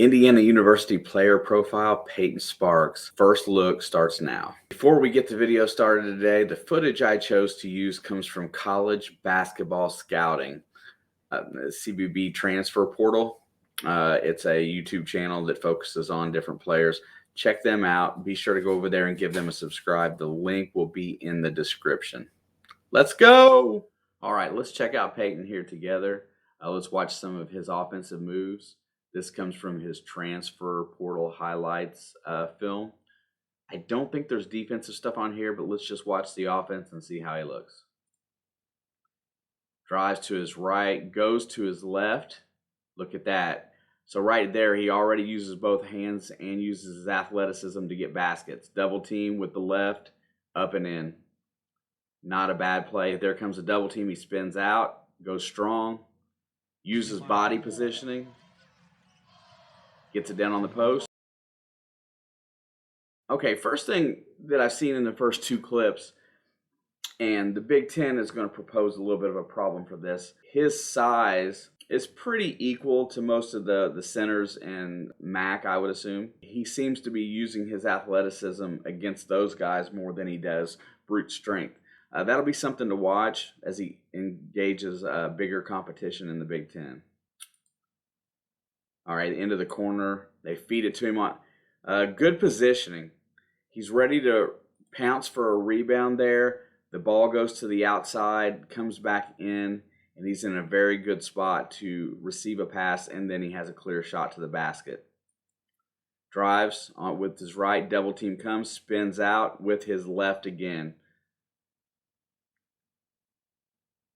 Indiana University player profile, Payton Sparks. First look starts now. Before we get the video started today, the footage I chose to use comes from College Basketball Scouting, CBB transfer portal. It's a YouTube channel that focuses on different players. Check them out. Be sure to go over there and give them a subscribe. The link will be in the description. Let's go. All right, let's check out Payton here together. Let's watch some of his offensive moves. This comes from his transfer portal highlights film. I don't think there's defensive stuff on here, but let's just watch the offense and see how he looks. Drives to his right, goes to his left. Look at that. So right there, he already uses both hands and uses his athleticism to get baskets. Double team with the left, up and in. Not a bad play. There comes a double team. He spins out, goes strong, uses body positioning. Gets it down on the post. Okay, first thing that I've seen in the first two clips, and the Big Ten is going to propose a little bit of a problem for this. His size is pretty equal to most of the centers and MAC, I would assume. He seems to be using his athleticism against those guys more than he does brute strength. That'll be something to watch as he engages bigger competition in the Big Ten. All right, into the corner. They feed it to him on good positioning. He's ready to pounce for a rebound there. The ball goes to the outside, comes back in, and he's in a very good spot to receive a pass, and then he has a clear shot to the basket. Drives on with his right, double team comes, spins out with his left again.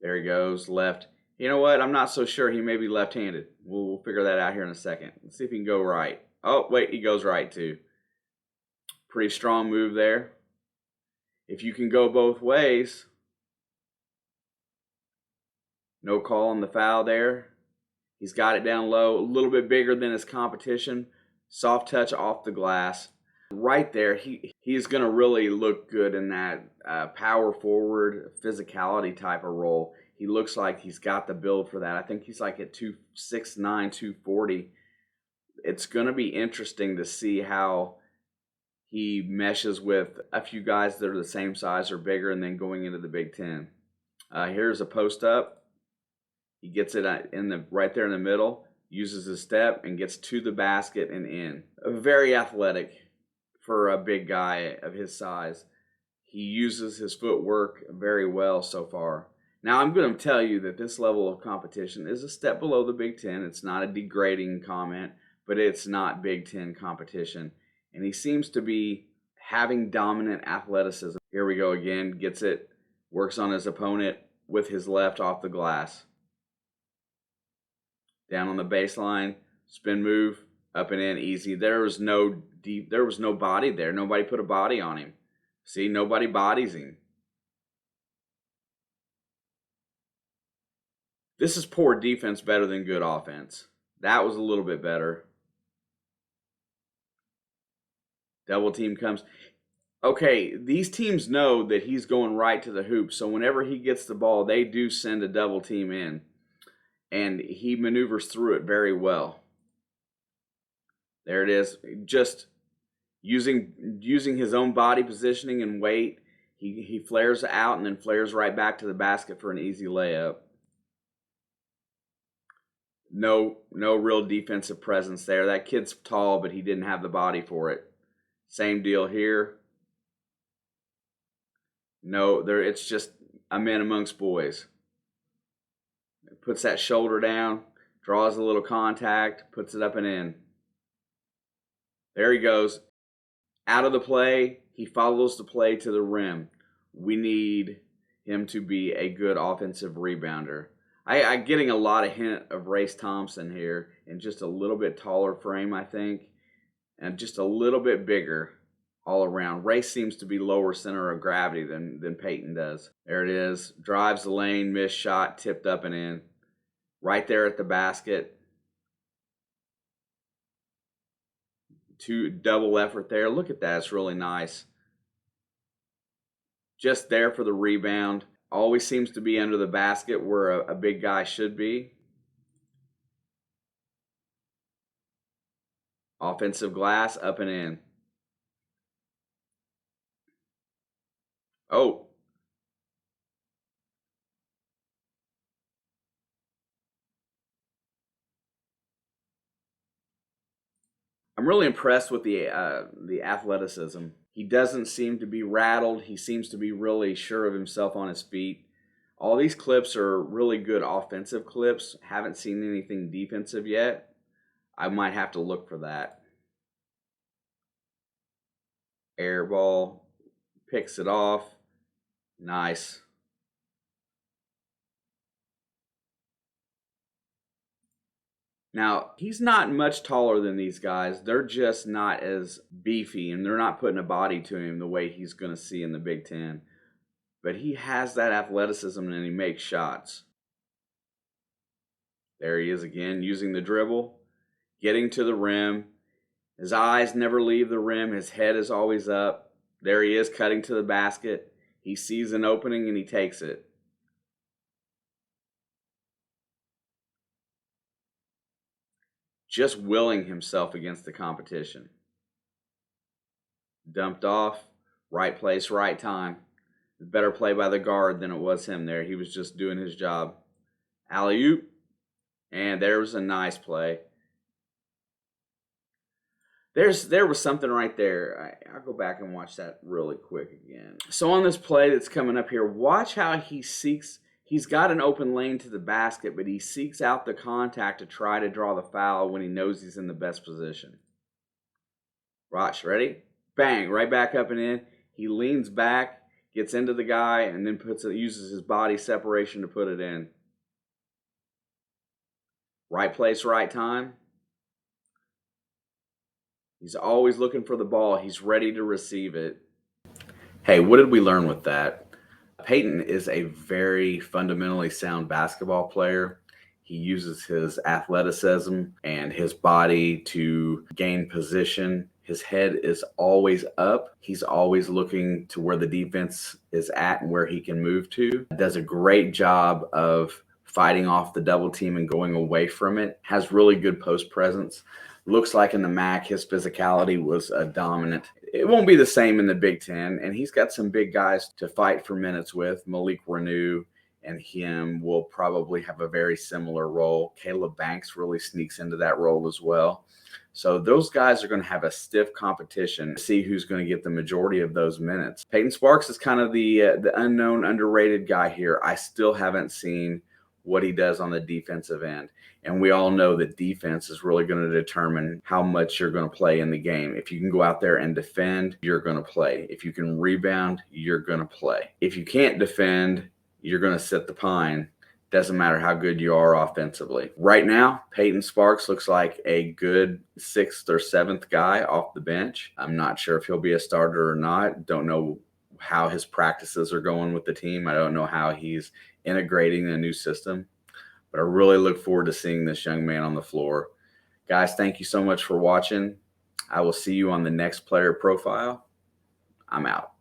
There he goes, left. You know what? I'm not so sure. He may be left-handed. We'll figure that out here in a second. Let's see if he can go right. Oh, wait, he goes right too. Pretty strong move there. If you can go both ways, no call on the foul there. He's got it down low, a little bit bigger than his competition. Soft touch off the glass. Right there, he's going to really look good in that power forward, physicality type of role. He looks like he's got the build for that. I think he's like at 6'9", 240. It's going to be interesting to see how he meshes with a few guys that are the same size or bigger and then going into the Big Ten. Here's a post up. He gets it right there in the middle, uses his step, and gets to the basket and in. Very athletic for a big guy of his size. He uses his footwork very well so far. Now, I'm going to tell you that this level of competition is a step below the Big Ten. It's not a degrading comment, but it's not Big Ten competition. And he seems to be having dominant athleticism. Here we go again. Gets it. Works on his opponent with his left off the glass. Down on the baseline. Spin move. Up and in. Easy. There was no body there. Nobody put a body on him. See, nobody bodies him. This is poor defense better than good offense. That was a little bit better. Double team comes. Okay, these teams know that he's going right to the hoop, so whenever he gets the ball, they do send a double team in, and he maneuvers through it very well. There it is. Just using his own body positioning and weight, he flares out and then flares right back to the basket for an easy layup. No real defensive presence there. That kid's tall, but he didn't have the body for it. Same deal here. No, it's just a man amongst boys. Puts that shoulder down, draws a little contact, puts it up and in. There he goes. Out of the play, he follows the play to the rim. We need him to be a good offensive rebounder. I'm getting a lot of hint of Race Thompson here, and just a little bit taller frame, I think, and just a little bit bigger all around. Race seems to be lower center of gravity than Payton does. There it is. Drives the lane, missed shot, tipped up and in. Right there at the basket. Double effort there. Look at that. It's really nice. Just there for the rebound. Always seems to be under the basket where a big guy should be. Offensive glass, up and in. Oh, I'm really impressed with the athleticism. He doesn't seem to be rattled. He seems to be really sure of himself on his feet. All these clips are really good offensive clips. Haven't seen anything defensive yet. I might have to look for that. Air ball, picks it off. Nice. Now, he's not much taller than these guys. They're just not as beefy, and they're not putting a body to him the way he's going to see in the Big Ten. But he has that athleticism, and he makes shots. There he is again, using the dribble, getting to the rim. His eyes never leave the rim. His head is always up. There he is, cutting to the basket. He sees an opening, and he takes it. Just willing himself against the competition. Dumped off, right place, right time. Better play by the guard than it was him there. He was just doing his job. Alley-oop, and there was a nice play. There was something right there. I'll go back and watch that really quick again. So on this play that's coming up here, watch how he seeks. He's got an open lane to the basket, but he seeks out the contact to try to draw the foul when he knows he's in the best position. Watch, ready? Bang, right back up and in. He leans back, gets into the guy, and then uses his body separation to put it in. Right place, right time. He's always looking for the ball. He's ready to receive it. Hey, what did we learn with that? Payton is a very fundamentally sound basketball player. He uses his athleticism and his body to gain position. His head is always up. He's always looking to where the defense is at and where he can move to. Does a great job of fighting off the double team and going away from it. Has really good post presence. Looks like in the MAC, his physicality was dominant. It won't be the same in the Big Ten, and he's got some big guys to fight for minutes with. Malik Renew and him will probably have a very similar role. Caleb Banks really sneaks into that role as well. So those guys are going to have a stiff competition to see who's going to get the majority of those minutes. Payton Sparks is kind of the unknown, underrated guy here. I still haven't seen what he does on the defensive end. And we all know that defense is really going to determine how much you're going to play in the game. If you can go out there and defend, you're going to play. If you can rebound, you're going to play. If you can't defend, you're going to sit the pine. Doesn't matter how good you are offensively. Right now, Payton Sparks looks like a good 6th or 7th guy off the bench. I'm not sure if he'll be a starter or not. Don't know how his practices are going with the team. I don't know how he's integrating a new system, but I really look forward to seeing this young man on the floor. Guys, thank you so much for watching. I will see you on the next player profile. I'm out.